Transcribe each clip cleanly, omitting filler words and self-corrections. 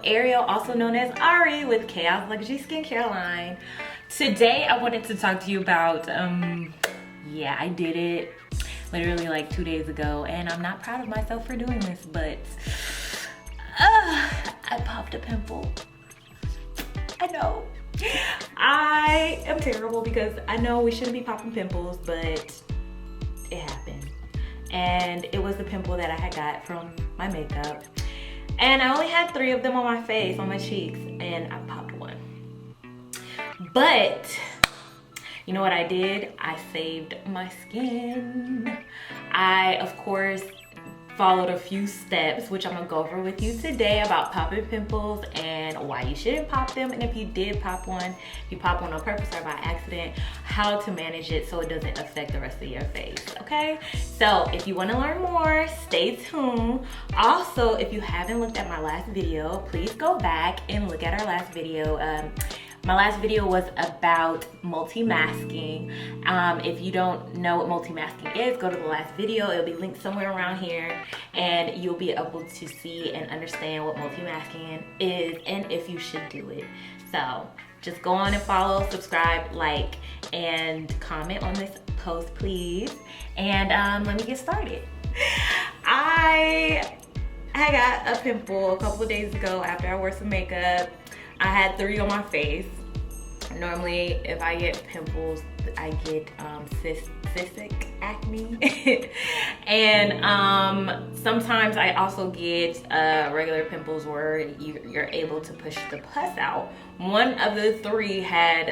Ariel, also known as Ari with KAAS Luxury Skincare line. Today I wanted to talk to you about, yeah, I did it literally like 2 days ago, and I'm not proud of myself for doing this, but I popped a pimple. I know. I am terrible because I know we shouldn't be popping pimples, but it happened. And it was the pimple that I had got from my makeup. And I only had 3 of them on my face, on my cheeks, and I popped one. But you know what I did? I saved my skin. I, of course, followed a few steps, which I'm gonna go over with you today about popping pimples and why you shouldn't pop them, and if you did pop one, if you pop one on purpose or by accident, how to manage it so it doesn't affect the rest of your face, okay? So if you want to learn more, stay tuned. Also, if you haven't looked at my last video, please go back and look at our last video. My last video was about multi-masking. If you don't know what multi-masking is, go to the last video. It'll be linked somewhere around here, and you'll be able to see and understand what multi-masking is and if you should do it. So just go on and follow, subscribe, like, and comment on this post, please. And let me get started. I got a pimple a couple of days ago after I wore some makeup. I had 3 on my face. Normally, if I get pimples, I get cystic acne. And sometimes I also get regular pimples where you're able to push the pus out. One of the 3 had,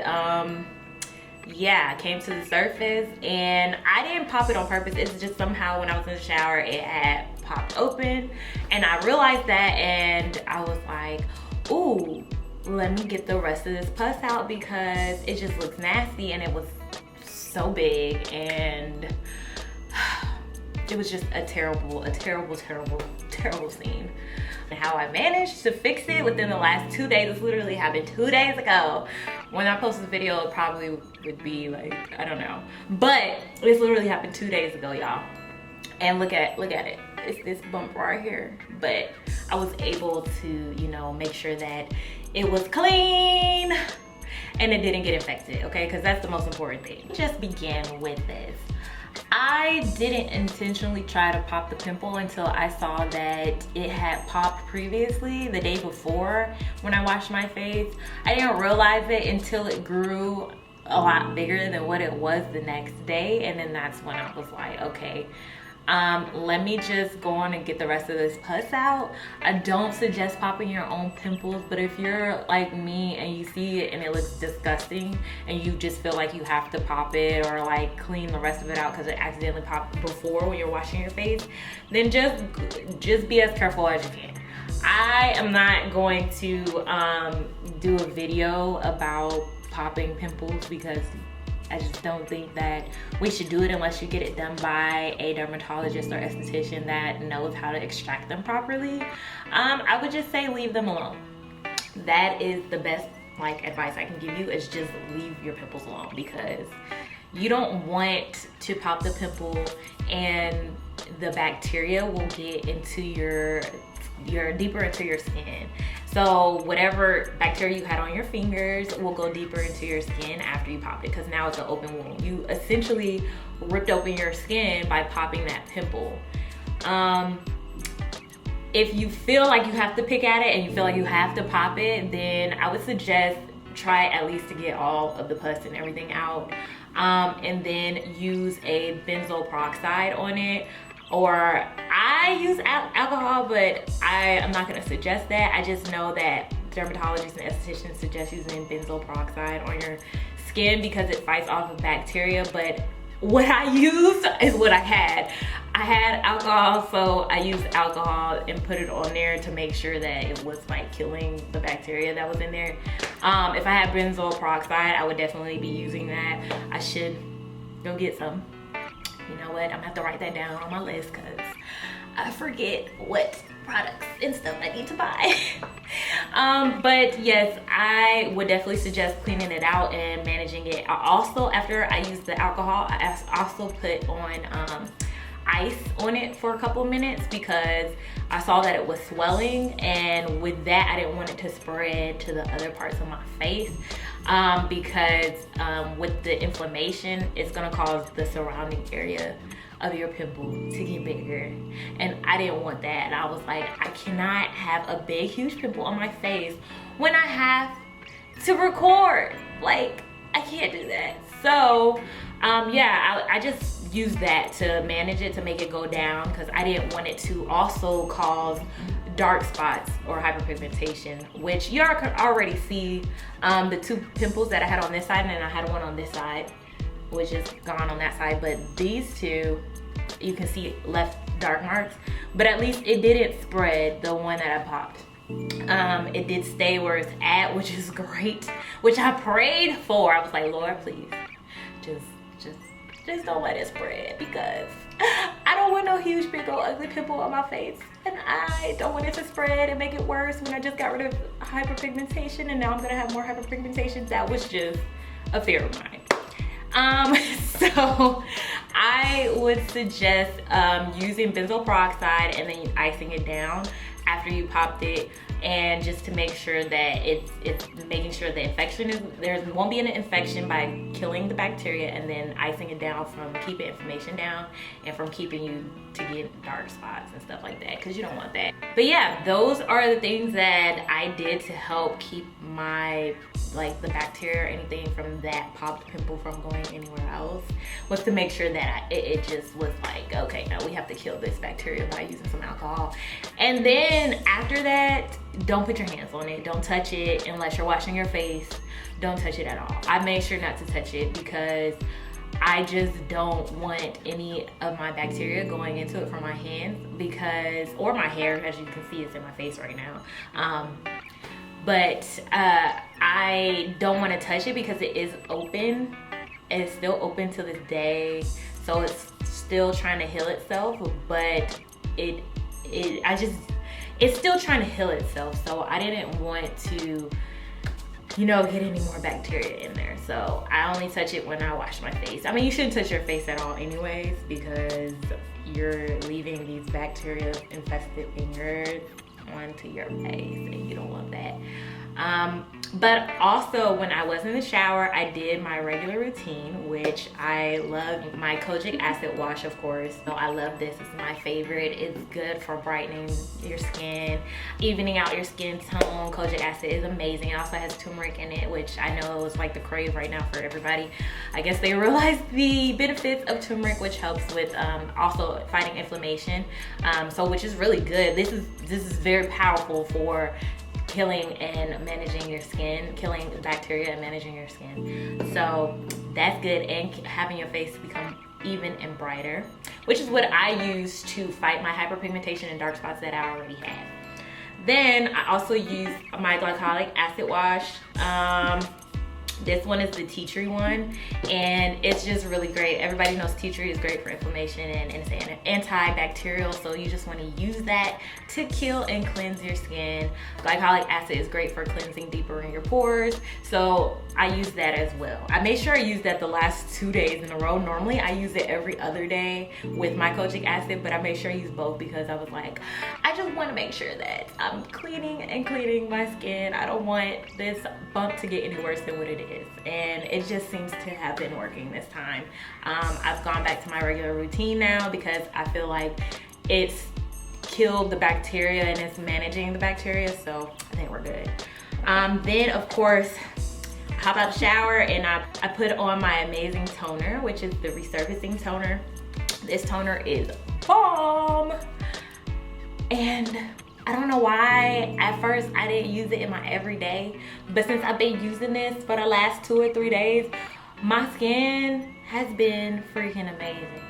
yeah, came to the surface, and I didn't pop it on purpose. It's just somehow when I was in the shower, it had popped open, and I realized that, and I was like, ooh, let me get the rest of this pus out because it just looks nasty, and it was so big, and it was just a terrible scene. And how I managed to fix it within the last 2 days, this literally happened 2 days ago. When I post this video, it probably would be like, I don't know. But this literally happened 2 days ago, y'all. And look at it. It's this bump right here. But I was able to, you know, make sure that it was clean and it didn't get infected, okay? Because that's the most important thing. Just begin with this. I didn't intentionally try to pop the pimple until I saw that it had popped previously, the day before when I washed my face. I didn't realize it until it grew a lot bigger than what it was the next day, and then that's when I was like, okay, let me just go on and get the rest of this pus out. I don't suggest popping your own pimples, but if you're like me and you see it and it looks disgusting and you just feel like you have to pop it or like clean the rest of it out because it accidentally popped before when you're washing your face, then just be as careful as you can. I am not going to do a video about popping pimples because I just don't think that we should do it unless you get it done by a dermatologist or esthetician that knows how to extract them properly. I would just say leave them alone. That is the best advice I can give you, is just leave your pimples alone, because you don't want to pop the pimple and the bacteria will get into your deeper into your skin. So whatever bacteria you had on your fingers will go deeper into your skin after you pop it, because now it's an open wound. You essentially ripped open your skin by popping that pimple. If you feel like you have to pick at it and you feel like you have to pop it, then I would suggest try at least to get all of the pus and everything out, and then use a benzoyl peroxide on it. Or I use alcohol, but I'm not gonna suggest that. I just know that dermatologists and estheticians suggest using benzoyl peroxide on your skin because it fights off of bacteria. But what I used is what I had. I had alcohol, so I used alcohol and put it on there to make sure that it was like killing the bacteria that was in there. If I had benzoyl peroxide, I would definitely be using that. I should go get some. You know what, I'm gonna have to write that down on my list because I forget what products and stuff I need to buy. But yes, I would definitely suggest cleaning it out and managing it. I also, after I used the alcohol, I also put on ice on it for a couple minutes because I saw that it was swelling, and with that I didn't want it to spread to the other parts of my face because with the inflammation, it's gonna cause the surrounding area of your pimple to get bigger, and I didn't want that. And I was like, I cannot have a big huge pimple on my face when I have to record. Like, I can't do that. So yeah, I just used that to manage it, to make it go down, because I didn't want it to also cause dark spots or hyperpigmentation, which you already see the 2 pimples that I had on this side, and then I had one on this side, which is gone on that side. But these 2, you can see left dark marks, but at least it didn't spread, the one that I popped. It did stay where it's at, which is great, which I prayed for. I was like, Lord, please, just don't let it spread, because I don't want no huge big old ugly pimple on my face, and I don't want it to spread and make it worse when I just got rid of hyperpigmentation, and now I'm gonna have more hyperpigmentation. That was just a fear of mine. So I would suggest using benzoyl peroxide and then icing it down after you popped it, and just to make sure that it's making sure the infection is, there won't be an infection by killing the bacteria, and then icing it down from keeping inflammation down and from keeping you to get dark spots and stuff like that, because you don't want that. But yeah, those are the things that I did to help keep my, like, the bacteria or anything from that popped pimple from going anywhere else, was to make sure that it just was like, okay, now we have to kill this bacteria by using some alcohol. And then after that, don't put your hands on it. Don't touch it unless you're washing your face. Don't touch it at all. I made sure not to touch it because I just don't want any of my bacteria going into it from my hands, because, or my hair, as you can see, it's in my face right now. But I don't want to touch it because it is open. It's still open to this day, so it's still trying to heal itself, but it's still trying to heal itself, so I didn't want to, you know, get any more bacteria in there. So I only touch it when I wash my face. I mean, you shouldn't touch your face at all anyways, because you're leaving these bacteria infested fingers onto your face, and you don't want that. But also, when I was in the shower, I did my regular routine, which I love my Kojic acid wash, of course. So I love this. It's my favorite. It's good for brightening your skin, evening out your skin tone. Kojic acid is amazing. It also has turmeric in it, which I know is like the crave right now for everybody. I guess they realize the benefits of turmeric, which helps with also fighting inflammation. So which is really good. This is very powerful for killing and managing your skin, killing bacteria and managing your skin. So that's good, and having your face become even and brighter, which is what I use to fight my hyperpigmentation and dark spots that I already have. Then I also use my glycolic acid wash. This one is the tea tree one, and it's just really great. Everybody knows tea tree is great for inflammation and it's antibacterial, so you just want to use that to kill and cleanse your skin. Glycolic acid is great for cleansing deeper in your pores, so I use that as well. I made sure I used that the last 2 days in a row. Normally I use it every other day with my Kojic acid, but I made sure I use both because I was like, I just want to make sure that I'm cleaning and cleaning my skin. I don't want this bump to get any worse than what it is, and it just seems to have been working this time. I've gone back to my regular routine now because I feel like it's killed the bacteria and it's managing the bacteria, so I think we're good. Then of course, hop out the shower and I put on my amazing toner, which is the Resurfacing Toner. This toner is bomb, and I don't know why at first I didn't use it in my everyday, but since I've been using this for the last 2 or 3 days, my skin has been freaking amazing.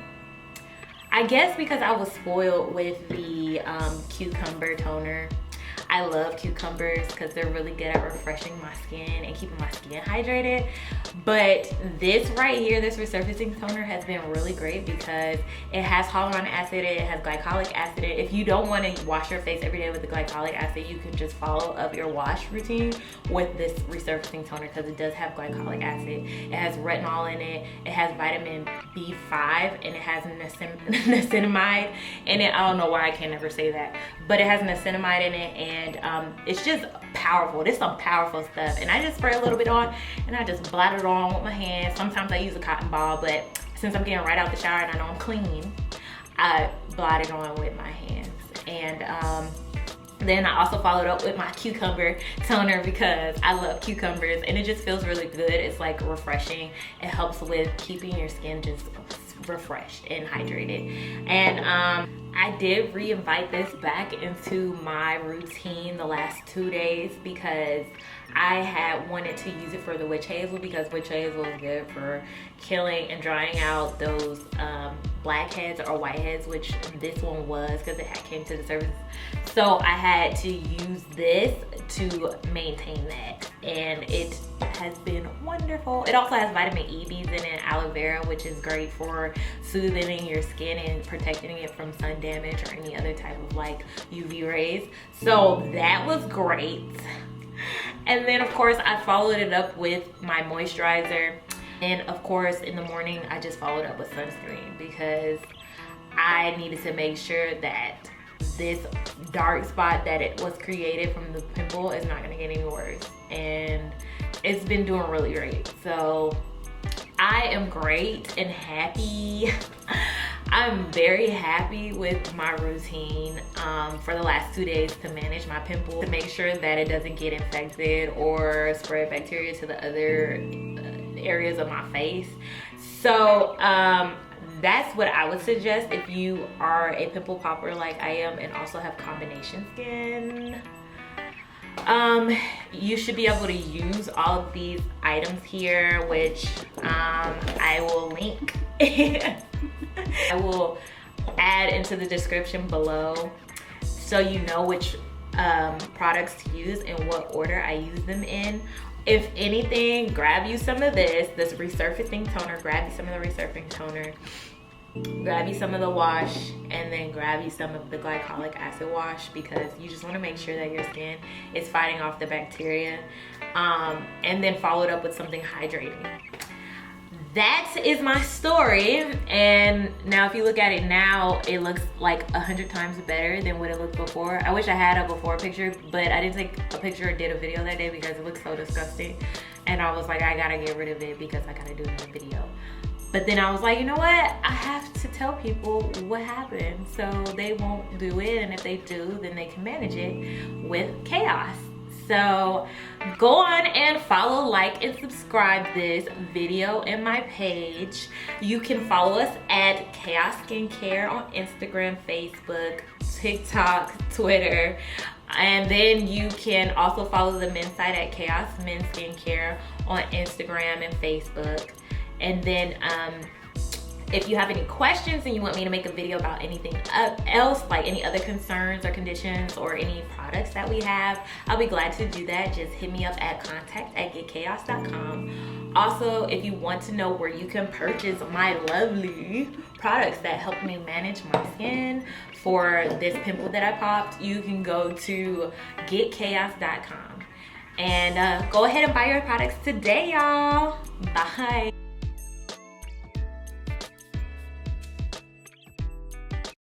I guess because I was spoiled with the cucumber toner. I love cucumbers because they're really good at refreshing my skin and keeping my skin hydrated. But this right here, this resurfacing toner, has been really great because it has hyaluronic acid, it has glycolic acid. If you don't want to wash your face every day with the glycolic acid, you can just follow up your wash routine with this resurfacing toner because it does have glycolic acid. It has retinol in it, it has vitamin B5, and it has niacinamide in it. I don't know why I can never say that, but it has niacinamide in it, and it's just powerful. This is some powerful stuff. And I just spray a little bit on and I just blot it on with my hands. Sometimes I use a cotton ball, but since I'm getting right out the shower and I know I'm clean, I blot it on with my hands. And then I also followed up with my cucumber toner because I love cucumbers and it just feels really good. It's like refreshing. It helps with keeping your skin just refreshed and hydrated. And I did re-invite this back into my routine the last 2 days because I had wanted to use it for the witch hazel, because witch hazel is good for killing and drying out those blackheads or whiteheads, which this one was because it had came to the surface. So I had to use this to maintain that, and it has been wonderful. It also has vitamin E beads in it, aloe vera, which is great for soothing your skin and protecting it from sun damage or any other type of like UV rays. So that was great. And then of course I followed it up with my moisturizer. And of course in the morning I just followed up with sunscreen because I needed to make sure that this dark spot that it was created from the pimple is not gonna get any worse. And it's been doing really great. So I am great and happy. I'm very happy with my routine for the last 2 days to manage my pimple, to make sure that it doesn't get infected or spread bacteria to the other areas of my face. So that's what I would suggest if you are a pimple popper like I am and also have combination skin. You should be able to use all of these items here, which I will link. I will add into the description below so you know which products to use and what order I use them in. If anything, grab you some of this resurfacing toner, grab you some of the resurfacing toner, grab you some of the wash, and then grab you some of the glycolic acid wash, because you just want to make sure that your skin is fighting off the bacteria, and then follow it up with something hydrating. That is my story. And now if you look at it now, it looks like 100 times better than what it looked before. I wish I had a before picture, but I didn't take a picture or did a video that day because it looked so disgusting, and I was like, I gotta get rid of it because I gotta do another video. But then I was like, you know what? I have to tell people what happened so they won't do it. And if they do, then they can manage it with KAAS. So go on and follow, like, and subscribe this video and my page. You can follow us at kaasskincare on Instagram, Facebook, TikTok, Twitter. And then you can also follow the men's site at kaasmenskincare on Instagram and Facebook. And then if you have any questions and you want me to make a video about anything else, like any other concerns or conditions or any products that we have, I'll be glad to do that. Just hit me up at contact@getkaas.com. Also, if you want to know where you can purchase my lovely products that help me manage my skin for this pimple that I popped, you can go to getkaas.com. And go ahead and buy your products today, y'all. Bye.